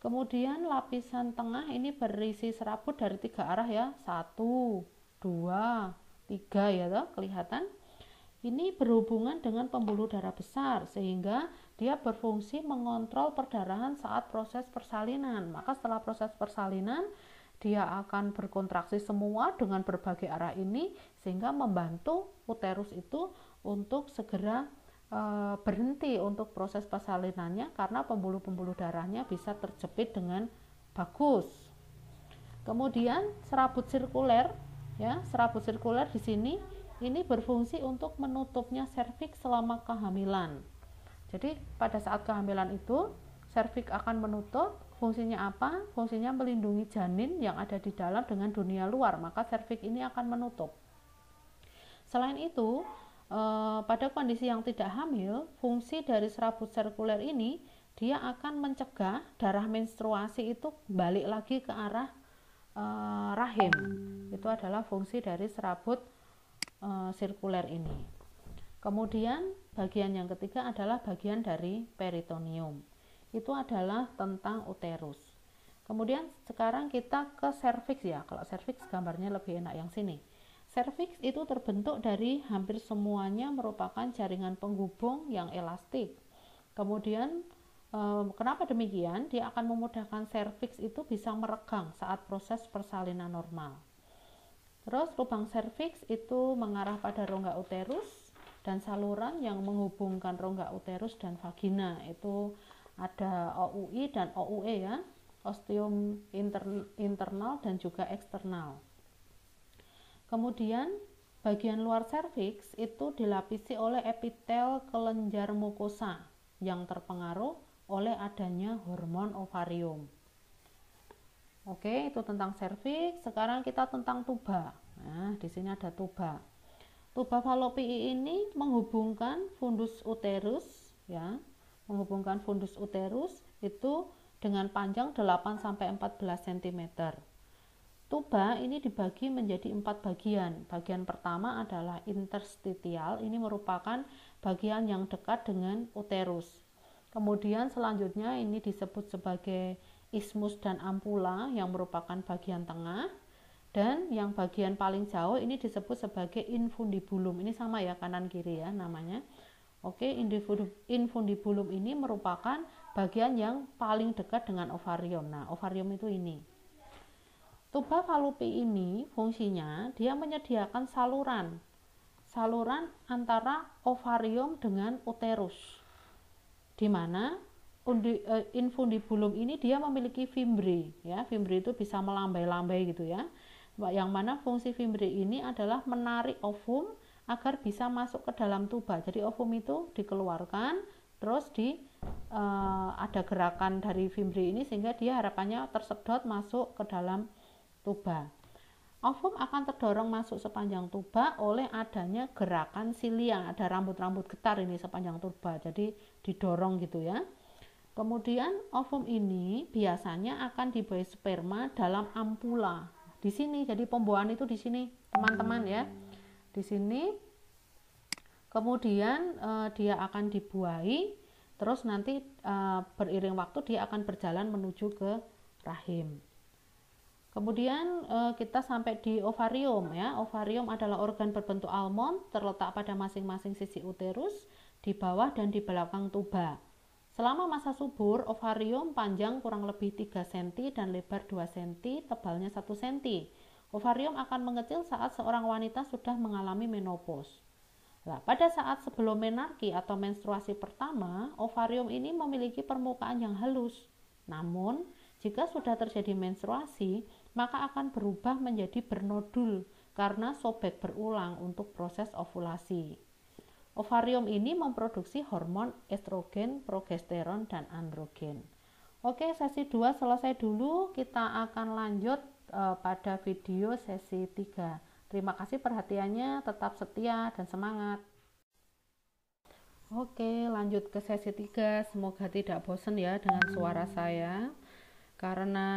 Kemudian lapisan tengah ini berisi serabut dari 3 arah ya, 1, 2, 3 ya toh, kelihatan. Ini berhubungan dengan pembuluh darah besar sehingga dia berfungsi mengontrol perdarahan saat proses persalinan. Maka setelah proses persalinan dia akan berkontraksi semua dengan berbagai arah ini sehingga membantu uterus itu untuk segera berhenti untuk proses persalinannya karena pembuluh-pembuluh darahnya bisa terjepit dengan bagus. Kemudian serabut sirkuler ya, serabut sirkuler di sini ini berfungsi untuk menutupnya serviks selama kehamilan. Jadi pada saat kehamilan itu serviks akan menutup. Fungsinya apa? Fungsinya melindungi janin yang ada di dalam dengan dunia luar, maka serviks ini akan menutup. Selain itu, pada kondisi yang tidak hamil, fungsi dari serabut sirkuler ini dia akan mencegah darah menstruasi itu balik lagi ke arah rahim. Itu adalah fungsi dari serabut sirkuler ini. Kemudian bagian yang ketiga adalah bagian dari peritoneum. Itu adalah tentang uterus. Kemudian sekarang kita ke serviks ya. Kalau serviks gambarnya lebih enak yang sini. Serviks itu terbentuk dari hampir semuanya merupakan jaringan penghubung yang elastik. Kemudian kenapa demikian? Dia akan memudahkan serviks itu bisa meregang saat proses persalinan normal. Terus lubang serviks itu mengarah pada rongga uterus dan saluran yang menghubungkan rongga uterus dan vagina. Itu ada OUI dan OUE ya, ostium internal dan juga eksternal. Kemudian bagian luar serviks itu dilapisi oleh epitel kelenjar mukosa yang terpengaruh oleh adanya hormon ovarium. Oke, itu tentang serviks. Sekarang kita tentang tuba. Nah, di sini ada tuba. Tuba falopii ini menghubungkan fundus uterus ya, menghubungkan fundus uterus itu dengan panjang 8 sampai 14 cm. Tuba ini dibagi menjadi 4 bagian. Bagian pertama adalah interstitial, ini merupakan bagian yang dekat dengan uterus. Kemudian selanjutnya ini disebut sebagai ismus dan ampula yang merupakan bagian tengah, dan yang bagian paling jauh ini disebut sebagai infundibulum. Ini sama ya, kanan kiri ya namanya. Oke, infundibulum ini merupakan bagian yang paling dekat dengan ovarium. Nah, ovarium itu ini. Tuba fallopi ini fungsinya dia menyediakan saluran saluran antara ovarium dengan uterus, di mana infundibulum ini dia memiliki fimbre, ya. Fimbre itu bisa melambai-lambai gitu ya. Yang mana fungsi fimbre ini adalah menarik ovum agar bisa masuk ke dalam tuba. Jadi ovum itu dikeluarkan, terus ada gerakan dari fimbre ini sehingga dia harapannya tersedot masuk ke dalam tuba. Ovum akan terdorong masuk sepanjang tuba oleh adanya gerakan silia. Ada rambut-rambut getar ini sepanjang tuba, jadi didorong gitu ya. Kemudian ovum ini biasanya akan dibuai sperma dalam ampula. Di sini, jadi pembuahan itu di sini, teman-teman ya. Di sini. Kemudian dia akan dibuai, terus nanti beriring waktu dia akan berjalan menuju ke rahim. Kemudian kita sampai di ovarium ya. Ovarium adalah organ berbentuk almond, terletak pada masing-masing sisi uterus, di bawah dan di belakang tuba. Selama masa subur, ovarium panjang kurang lebih 3 cm dan lebar 2 cm, tebalnya 1 cm. Ovarium akan mengecil saat seorang wanita sudah mengalami menopause. Nah, pada saat sebelum menarki atau menstruasi pertama, ovarium ini memiliki permukaan yang halus. Namun, jika sudah terjadi menstruasi, maka akan berubah menjadi bernodul karena sobek berulang untuk proses ovulasi. Ovarium ini memproduksi hormon estrogen, progesteron, dan androgen. Oke, sesi 2 selesai dulu. Kita akan lanjut pada video sesi 3. Terima kasih perhatiannya, tetap setia dan semangat. Oke, lanjut ke sesi 3. Semoga tidak bosan ya dengan suara saya. Karena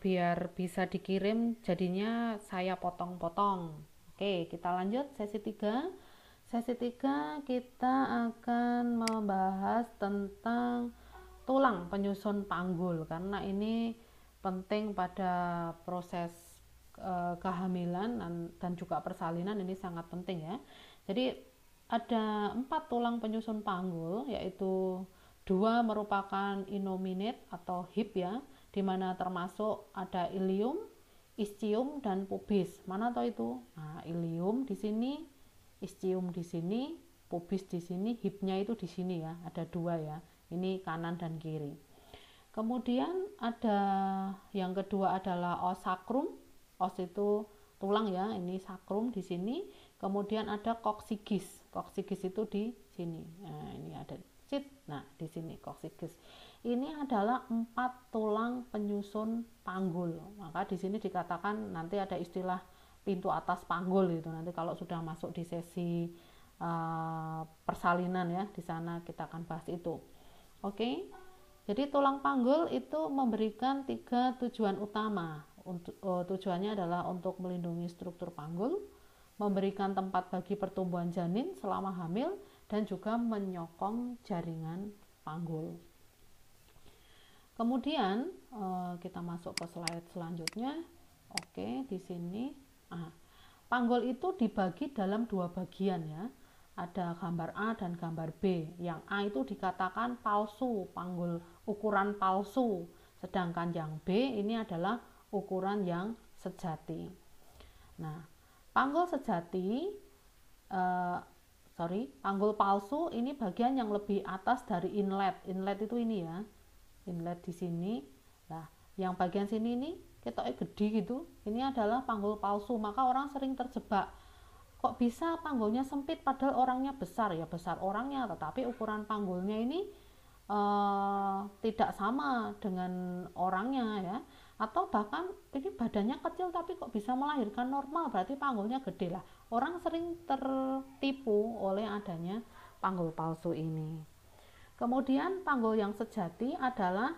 biar bisa dikirim jadinya saya potong-potong. Oke, kita lanjut sesi 3. Sesi 3 kita akan membahas tentang tulang penyusun panggul, karena ini penting pada proses kehamilan dan juga persalinan, ini sangat penting ya. Jadi ada 4 tulang penyusun panggul, yaitu 2 merupakan innominate atau hip ya, dimana termasuk ada ilium, ischium, dan pubis. Mana tahu itu? Nah, ilium di sini, ischium di sini, pubis di sini, hipnya itu di sini ya, ada 2 ya, ini kanan dan kiri. Kemudian ada yang kedua adalah os sacrum, os itu tulang ya, ini sacrum di sini. Kemudian ada coccygus, coccygus itu di sini. Nah, ini ada nah di sini coccygus. Ini adalah 4 tulang penyusun panggul. Maka di sini dikatakan nanti ada istilah pintu atas panggul itu, nanti kalau sudah masuk di sesi persalinan ya, di sana kita akan bahas itu. Oke, jadi tulang panggul itu memberikan 3 tujuan utama. Tujuannya adalah untuk melindungi struktur panggul, memberikan tempat bagi pertumbuhan janin selama hamil, dan juga menyokong jaringan panggul. Kemudian kita masuk ke slide selanjutnya. Oke, di sini panggul itu dibagi dalam 2 bagian ya. Ada gambar A dan gambar B. Yang A itu dikatakan palsu, panggul ukuran palsu. Sedangkan yang B ini adalah ukuran yang sejati. Nah, panggul sejati, panggul palsu ini bagian yang lebih atas dari inlet. Inlet itu ini ya, inlet di sini. Nah, yang bagian sini ini ketoknya gede gitu, ini adalah panggul palsu. Maka orang sering terjebak, kok bisa panggulnya sempit padahal orangnya besar? Ya besar orangnya, tetapi ukuran panggulnya ini tidak sama dengan orangnya ya. Atau bahkan ini badannya kecil tapi kok bisa melahirkan normal, berarti panggulnya gede lah. Orang sering tertipu oleh adanya panggul palsu ini. Kemudian panggul yang sejati adalah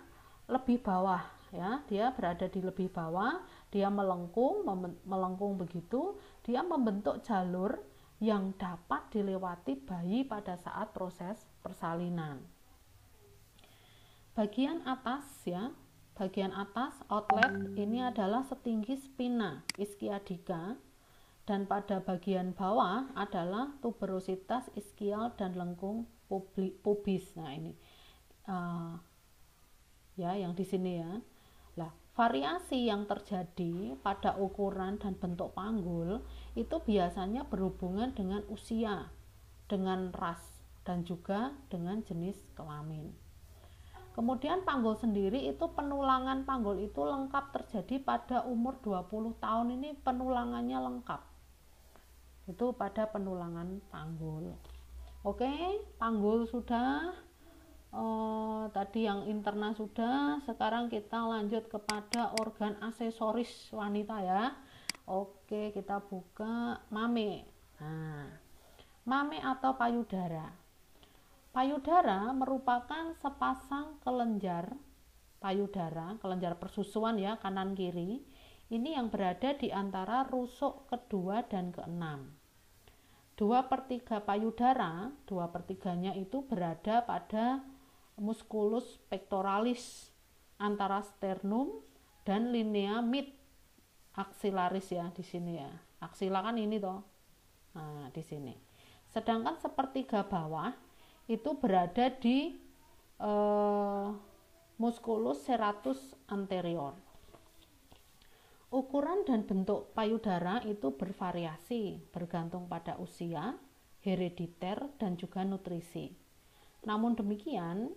lebih bawah ya, dia berada di lebih bawah, dia melengkung begitu, dia membentuk jalur yang dapat dilewati bayi pada saat proses persalinan. Bagian atas ya, bagian atas outlet ini adalah setinggi spina ischiadica, dan pada bagian bawah adalah tuberositas ischial dan lengkung pubis. Nah ini ya yang di sini ya. Lah, variasi yang terjadi pada ukuran dan bentuk panggul itu biasanya berhubungan dengan usia, dengan ras, dan juga dengan jenis kelamin. Kemudian panggul sendiri itu penulangan panggul itu lengkap terjadi pada umur 20 tahun, ini penulangannya lengkap. Itu pada penulangan panggul. Oke, panggul sudah. Tadi yang interna sudah, sekarang kita lanjut kepada organ aksesoris wanita ya. Oke, kita buka mame. Nah, mame atau payudara. Payudara merupakan sepasang kelenjar payudara, kelenjar persusuan ya, kanan kiri. Ini yang berada di antara rusuk kedua dan keenam. 2/3 payudara, 2/3-nya itu berada pada musculus pectoralis antara sternum dan linea mid axillaris ya di sini ya. Aksila kan ini toh. Nah, di sini. Sedangkan 1/3 bawah itu berada di musculus serratus anterior. Ukuran dan bentuk payudara itu bervariasi bergantung pada usia, herediter, dan juga nutrisi. Namun demikian,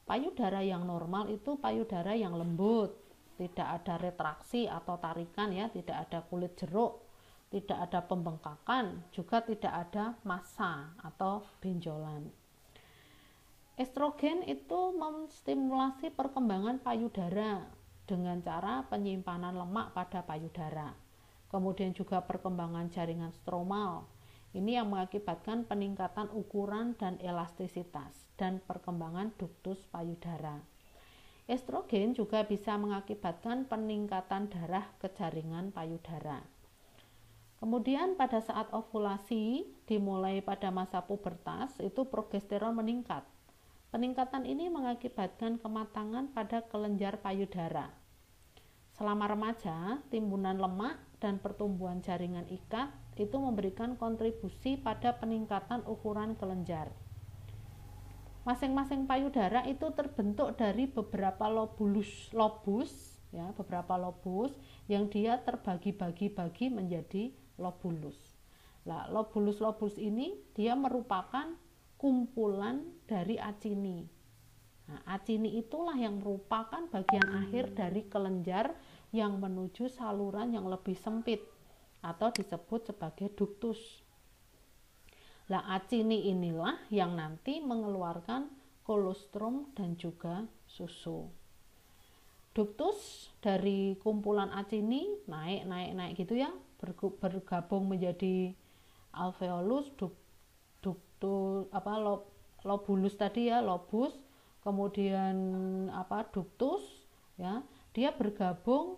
payudara yang normal itu payudara yang lembut, tidak ada retraksi atau tarikan ya, tidak ada kulit jeruk, tidak ada pembengkakan, juga tidak ada massa atau benjolan. Estrogen itu menstimulasi perkembangan payudara dengan cara penyimpanan lemak pada payudara. Kemudian juga perkembangan jaringan stromal. Ini yang mengakibatkan peningkatan ukuran dan elastisitas dan perkembangan duktus payudara. Estrogen juga bisa mengakibatkan peningkatan darah ke jaringan payudara. Kemudian pada saat ovulasi, dimulai pada masa pubertas, itu progesteron meningkat. Peningkatan ini mengakibatkan kematangan pada kelenjar payudara. Selama remaja, timbunan lemak dan pertumbuhan jaringan ikat itu memberikan kontribusi pada peningkatan ukuran kelenjar. Masing-masing payudara itu terbentuk dari beberapa lobus ya, beberapa lobus yang dia terbagi-bagi menjadi lobulus. Nah, lobulus ini dia merupakan kumpulan dari acini. Nah, acini itulah yang merupakan bagian akhir dari kelenjar yang menuju saluran yang lebih sempit atau disebut sebagai duktus. Nah, acini inilah yang nanti mengeluarkan kolostrum dan juga susu. Duktus dari kumpulan acini naik gitu ya, bergabung menjadi alveolus, lobulus tadi ya, lobus, kemudian duktus ya, dia bergabung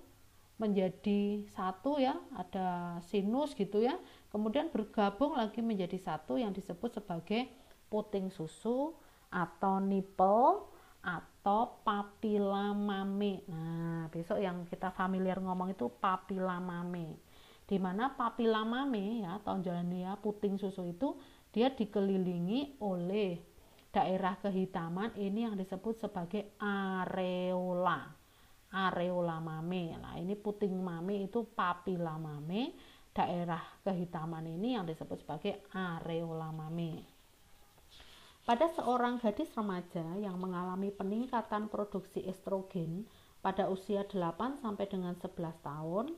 menjadi satu ya, ada sinus gitu ya, kemudian bergabung lagi menjadi satu yang disebut sebagai puting susu atau nipple atau papila mame. Nah, besok yang kita familiar ngomong itu papila mame, di mana papila mame ya, tonjolannya ya, puting susu itu dia dikelilingi oleh daerah kehitaman ini yang disebut sebagai areola mame. Nah, ini puting mame itu papila mame, daerah kehitaman ini yang disebut sebagai areola mame. Pada seorang gadis remaja yang mengalami peningkatan produksi estrogen pada usia 8 sampai dengan 11 tahun,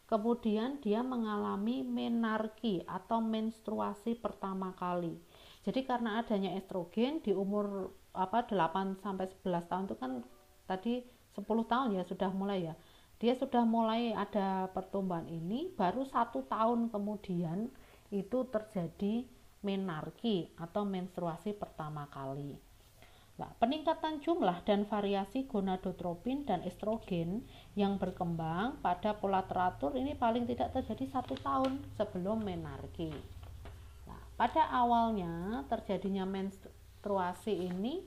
kemudian dia mengalami menarki atau menstruasi pertama kali. Jadi karena adanya estrogen di umur 8 sampai 11 tahun itu kan tadi 10 tahun ya sudah mulai ya. Dia sudah mulai ada pertumbuhan ini, baru 1 tahun kemudian itu terjadi menarki atau menstruasi pertama kali. Nah, peningkatan jumlah dan variasi gonadotropin dan estrogen yang berkembang pada pola teratur ini paling tidak terjadi 1 tahun sebelum menarki. Nah, pada awalnya terjadinya menstruasi ini,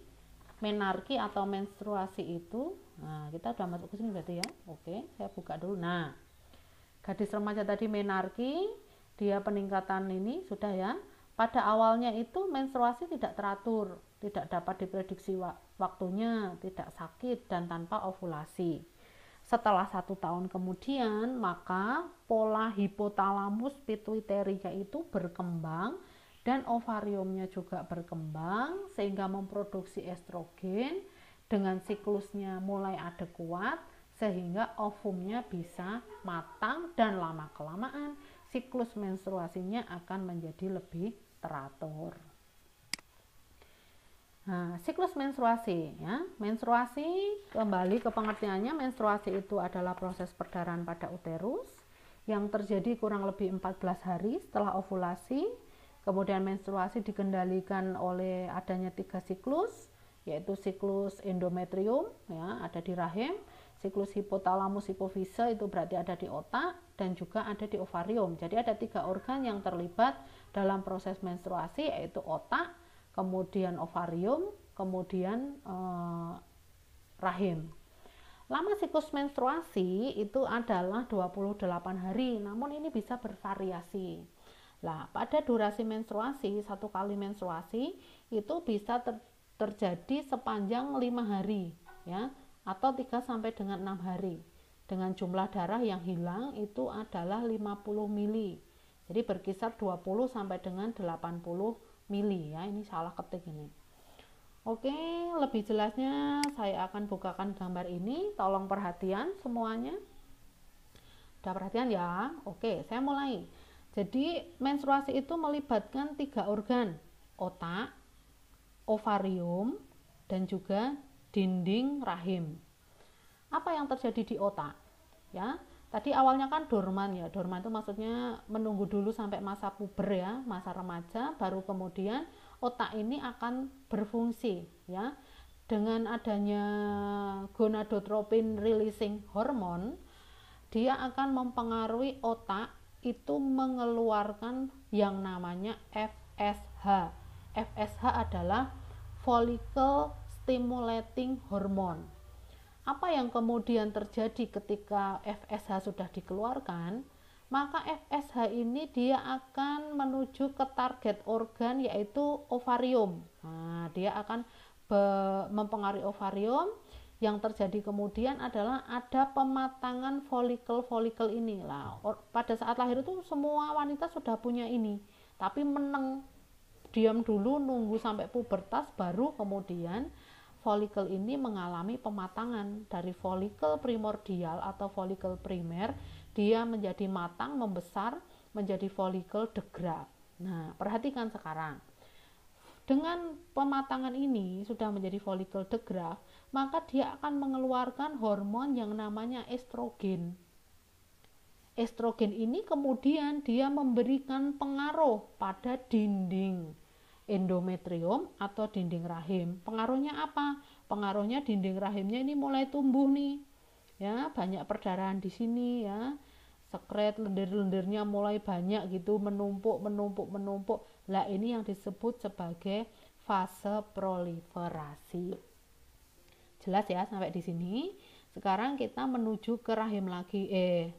menarki atau menstruasi itu, nah kita udah masuk ke sini berarti ya. Oke, saya buka dulu. Nah, gadis remaja tadi menarki, dia peningkatan ini sudah ya. Pada awalnya itu menstruasi tidak teratur, tidak dapat diprediksi waktunya, tidak sakit, dan tanpa ovulasi. Setelah 1 tahun kemudian, maka pola hipotalamus pituitarinya itu berkembang dan ovariumnya juga berkembang sehingga memproduksi estrogen dengan siklusnya mulai adekuat sehingga ovumnya bisa matang dan lama-kelamaan siklus menstruasinya akan menjadi lebih teratur. Nah, siklus menstruasi ya. Menstruasi kembali ke pengertiannya, menstruasi itu adalah proses perdarahan pada uterus yang terjadi kurang lebih 14 hari setelah ovulasi. Kemudian menstruasi dikendalikan oleh adanya 3 siklus, yaitu siklus endometrium ya, ada di rahim, siklus hipotalamus hipofise itu berarti ada di otak dan juga ada di ovarium. Jadi ada 3 organ yang terlibat dalam proses menstruasi, yaitu otak, kemudian ovarium, kemudian rahim. Lama siklus menstruasi itu adalah 28 hari, namun ini bisa bervariasi. Nah, pada durasi menstruasi, 1 kali menstruasi itu bisa terjadi sepanjang 5 hari ya, atau 3 sampai dengan 6 hari. Dengan jumlah darah yang hilang itu adalah 50 mili. Jadi berkisar 20 sampai dengan 80 mili ya, ini salah ketik ini. Oke, lebih jelasnya saya akan bukakan gambar ini, tolong perhatian semuanya. Udah perhatian ya? Oke, saya mulai. Jadi menstruasi itu melibatkan 3 organ, otak, ovarium, dan juga dinding rahim. Apa yang terjadi di otak? Ya, tadi awalnya kan dorman ya. Dorman itu maksudnya menunggu dulu sampai masa puber ya, masa remaja, baru kemudian otak ini akan berfungsi ya. Dengan adanya gonadotropin releasing hormone, dia akan mempengaruhi otak itu mengeluarkan yang namanya FSH. FSH adalah follicle stimulating hormone. Apa yang kemudian terjadi ketika FSH sudah dikeluarkan? Maka FSH ini dia akan menuju ke target organ, yaitu ovarium. Nah, dia akan mempengaruhi ovarium. Yang terjadi kemudian adalah ada pematangan folikel-folikel ini lah. Pada saat lahir itu semua wanita sudah punya ini, tapi meneng, diam dulu nunggu sampai pubertas, baru kemudian folikel ini mengalami pematangan dari folikel primordial atau folikel primer, dia menjadi matang, membesar menjadi folikel de Graaff. Nah, perhatikan sekarang. Dengan pematangan ini sudah menjadi folikel de Graaff, maka dia akan mengeluarkan hormon yang namanya estrogen. Estrogen ini kemudian dia memberikan pengaruh pada dinding endometrium atau dinding rahim. Pengaruhnya apa? Pengaruhnya dinding rahimnya ini mulai tumbuh nih. Ya, banyak perdarahan di sini ya. Sekret lendir-lendirnya mulai banyak gitu, menumpuk. Lah ini yang disebut sebagai fase proliferasi. Jelas ya sampai di sini. Sekarang kita menuju ke rahim lagi,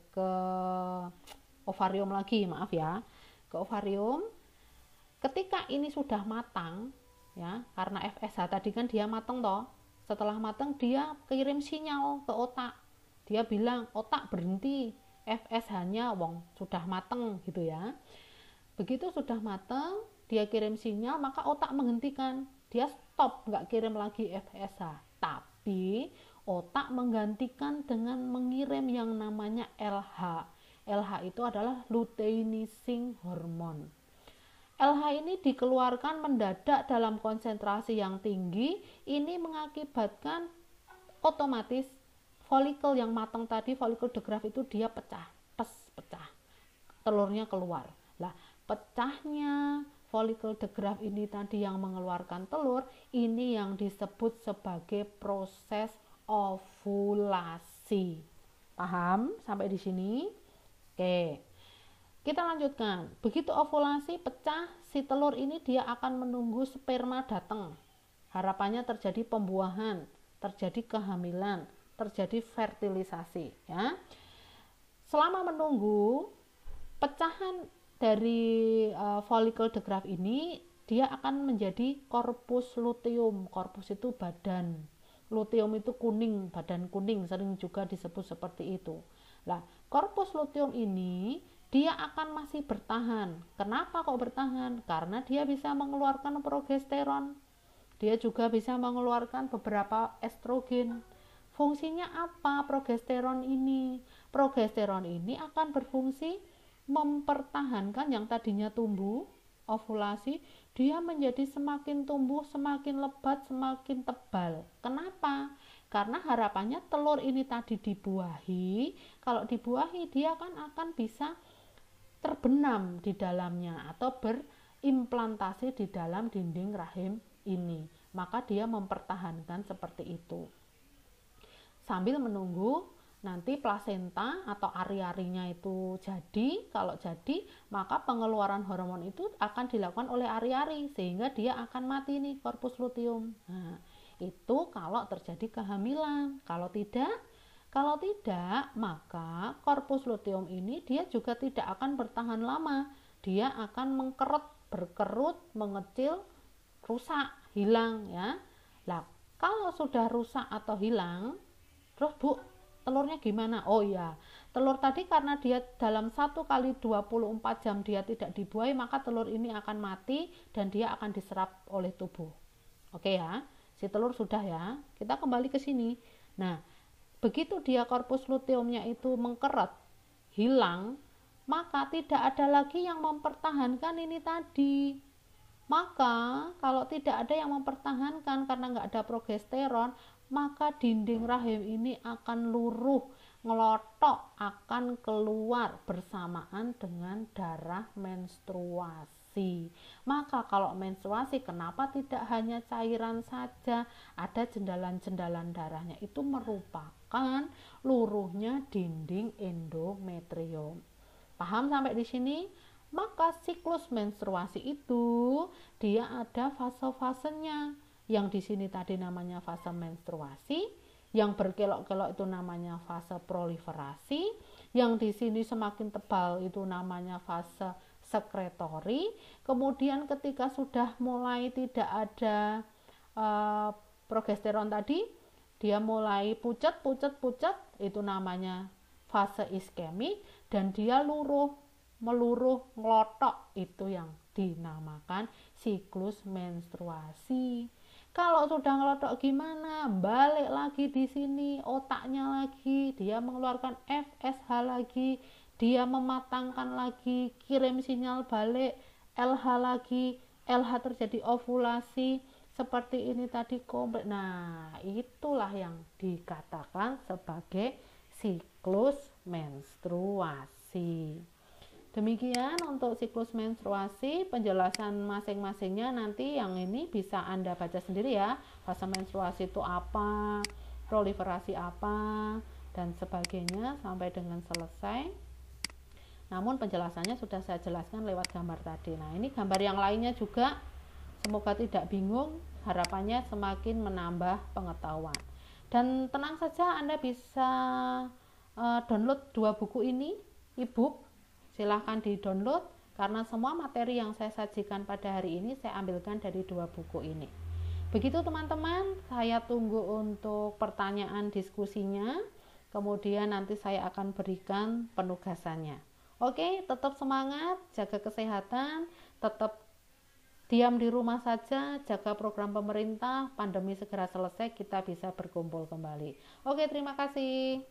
ke ovarium lagi, maaf ya. Ke ovarium. Ketika ini sudah matang ya, karena FSH tadi kan dia matang toh. Setelah matang dia kirim sinyal ke otak. Dia bilang, "Otak berhenti, FSH-nya wong sudah matang," gitu ya. Begitu sudah matang, dia kirim sinyal, maka otak menghentikan. Dia stop, nggak kirim lagi FSH. Tapi otak menggantikan dengan mengirim yang namanya LH. LH itu adalah luteinizing hormone. LH ini dikeluarkan mendadak dalam konsentrasi yang tinggi. Ini mengakibatkan otomatis folikel yang matang tadi, folikel de Graaff itu dia pecah, pecah. Telurnya keluar. Lah, pecahnya folikel de Graaff ini tadi yang mengeluarkan telur, ini yang disebut sebagai proses ovulasi. Paham sampai di sini? Oke. Kita lanjutkan. Begitu ovulasi pecah, si telur ini dia akan menunggu sperma datang. Harapannya terjadi pembuahan, terjadi kehamilan, terjadi fertilisasi ya. Selama menunggu pecahan dari folikel de Graaff ini, dia akan menjadi corpus luteum. Corpus itu badan. luteum itu kuning, badan kuning, sering juga disebut seperti itu. Nah, korpus luteum ini dia akan masih bertahan. Kenapa kok bertahan? Karena dia bisa mengeluarkan progesteron. Dia juga bisa mengeluarkan beberapa estrogen. Fungsinya apa progesteron ini? Progesteron ini akan berfungsi mempertahankan yang tadinya tumbuh, ovulasi, dia menjadi semakin tumbuh, semakin lebat, semakin tebal. Kenapa? Karena harapannya telur ini tadi dibuahi. Kalau dibuahi, dia kan akan bisa terbenam di dalamnya atau berimplantasi di dalam dinding rahim ini. Maka dia mempertahankan seperti itu. Sambil menunggu nanti plasenta atau ari-arinya itu jadi. Kalau jadi, maka pengeluaran hormon itu akan dilakukan oleh ari-ari sehingga dia akan mati nih korpus luteum. Nah, itu kalau terjadi kehamilan. Kalau tidak, maka korpus luteum ini dia juga tidak akan bertahan lama. Dia akan berkerut, mengecil, rusak, hilang ya. Lah, kalau sudah rusak atau hilang, terus Bu, telurnya gimana? Oh ya, telur tadi karena dia dalam 1 kali 24 jam dia tidak dibuahi, maka telur ini akan mati dan dia akan diserap oleh tubuh. Oke ya, si telur sudah ya. Kita kembali ke sini. Nah, begitu dia korpus luteumnya itu mengkeret, hilang, maka tidak ada lagi yang mempertahankan ini tadi. Maka kalau tidak ada yang mempertahankan karena nggak ada progesteron, maka dinding rahim ini akan luruh, ngelotok, akan keluar bersamaan dengan darah menstruasi. Maka kalau menstruasi, kenapa tidak hanya cairan saja, ada jendalan-jendalan darahnya, itu merupakan luruhnya dinding endometrium. Paham sampai di sini? Maka siklus menstruasi itu dia ada fase-fasenya. Yang di sini tadi namanya fase menstruasi, yang berkelok-kelok itu namanya fase proliferasi, yang di sini semakin tebal itu namanya fase sekretori. Kemudian ketika sudah mulai tidak ada progesteron tadi, dia mulai pucat, itu namanya fase iskemik, dan dia meluruh, ngelotok, itu yang dinamakan siklus menstruasi. Kalau sudah ngelotok gimana? Balik lagi di sini, otaknya lagi, dia mengeluarkan FSH lagi, dia mematangkan lagi, kirim sinyal balik, LH lagi, LH terjadi ovulasi, seperti ini tadi kompleks. Nah, itulah yang dikatakan sebagai siklus menstruasi. Demikian untuk siklus menstruasi, penjelasan masing-masingnya nanti yang ini bisa Anda baca sendiri ya. Fase menstruasi itu apa, proliferasi apa, dan sebagainya sampai dengan selesai. Namun penjelasannya sudah saya jelaskan lewat gambar tadi. Nah, ini gambar yang lainnya juga, semoga tidak bingung, harapannya semakin menambah pengetahuan. Dan tenang saja, Anda bisa download 2 buku ini, e-book. Silahkan di-download karena semua materi yang saya sajikan pada hari ini saya ambilkan dari 2 buku ini. Begitu teman-teman, saya tunggu untuk pertanyaan diskusinya. Kemudian nanti saya akan berikan penugasannya. Oke, tetap semangat, jaga kesehatan, tetap diam di rumah saja, jaga program pemerintah, pandemi segera selesai, kita bisa berkumpul kembali. Oke, terima kasih.